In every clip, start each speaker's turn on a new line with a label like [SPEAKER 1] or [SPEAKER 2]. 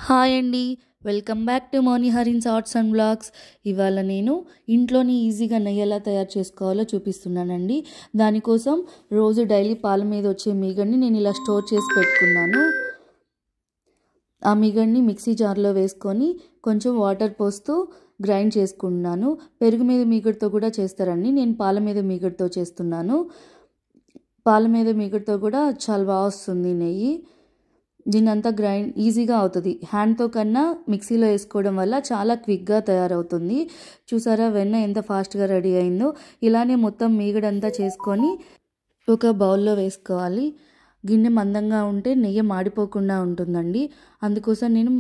[SPEAKER 1] Hi అండి. Welcome back to మోని హరిన్స్ ఆర్ట్స్ అండ్ బ్లాగ్స్. ఇవాళ నేను ఇంట్లోనే ఈజీగా నెయ్యి ఎలా తయారు చేసుకోవాలో చూపిస్తున్నానండి. దానికోసం రోజు డైలీ పాల మీద వచ్చే మీగడని నేను ఇలా స్టోర్ చేసి పెట్టుకున్నాను. ఆ మీగడని మిక్సీ జార్లో వేసుకొని కొంచెం వాటర్ పోస్తూ గ్రైండ్ చేసుకుంటున్నాను. పెరుగు మీద మీగడతో కూడా చేస్తారండి. నేను పాల మీద మీగడతో చేస్తున్నాను. పాల మీద మీగడతో కూడా చాలా బాగా వస్తుంది నెయ్యి. దీనంతా గ్రైండ్ ఈజీగా అవుతుంది. హ్యాండ్తో కన్నా మిక్సీలో వేసుకోవడం వల్ల చాలా క్విక్గా తయారవుతుంది. చూసారా వెన్న ఎంత ఫాస్ట్గా రెడీ అయిందో. ఇలానే మొత్తం మీగడంతా చేసుకొని ఒక బౌల్లో వేసుకోవాలి. గిన్నె మందంగా ఉంటే నెయ్యి మాడిపోకుండా ఉంటుందండి. అందుకోసం నేను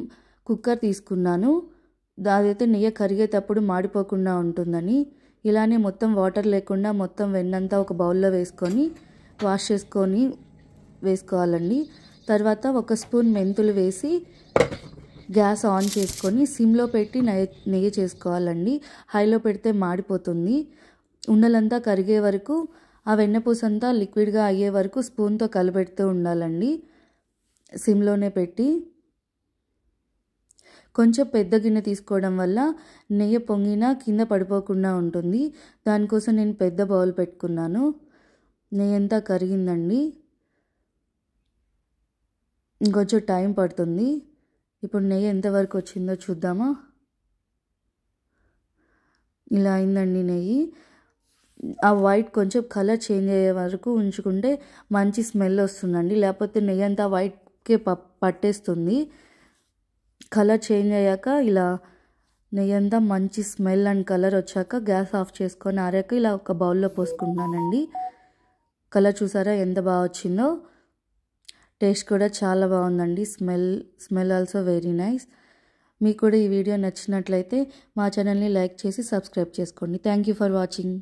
[SPEAKER 1] కుక్కర్ తీసుకున్నాను. అదైతే నెయ్యి కరిగేటప్పుడు మాడిపోకుండా ఉంటుందని. ఇలానే మొత్తం వాటర్ లేకుండా మొత్తం వెన్నంతా ఒక బౌల్లో వేసుకొని వాష్ చేసుకొని వేసుకోవాలండి. తర్వాత ఒక స్పూన్ మెంతులు వేసి గ్యాస్ ఆన్ చేసుకొని సిమ్లో పెట్టి నెయ్యి చేసుకోవాలండి. హైలో పెడితే మాడిపోతుంది. ఉండలంతా కరిగే వరకు ఆ వెన్నపూసంతా లిక్విడ్గా అయ్యే వరకు స్పూన్తో కలబెడుతూ ఉండాలండి సిమ్లోనే పెట్టి. కొంచెం పెద్ద గిన్నె తీసుకోవడం వల్ల నెయ్యి పొంగినా కింద పడిపోకుండా ఉంటుంది. దానికోసం నేను పెద్ద బౌల్ పెట్టుకున్నాను. నెయ్యి అంతా కరిగిందండి. ఇంకొంచెం టైం పడుతుంది. ఇప్పుడు నెయ్యి ఎంతవరకు వచ్చిందో చూద్దామా. ఇలా అయిందండి నెయ్యి. ఆ వైట్ కొంచెం కలర్ చేంజ్ అయ్యే వరకు ఉంచుకుంటే మంచి స్మెల్ వస్తుందండి. లేకపోతే నెయ్యి అంతా వైట్కే పట్టేస్తుంది. కలర్ చేంజ్ అయ్యాక ఇలా నెయ్యి అంతా మంచి స్మెల్ అండ్ కలర్ వచ్చాక గ్యాస్ ఆఫ్ చేసుకొని ఆరాక ఇలా ఒక బౌల్లో పోసుకుంటున్నానండి. కలర్ చూసారా ఎంత బాగా వచ్చిందో. టేస్ట్ కూడా చాలా బాగుందండి. Smell also very nice. మీకు కూడా ఈ వీడియో నచ్చినట్లయితే మా ఛానల్ని లైక్ చేసి సబ్స్క్రైబ్ చేసుకోండి. Thank you for watching.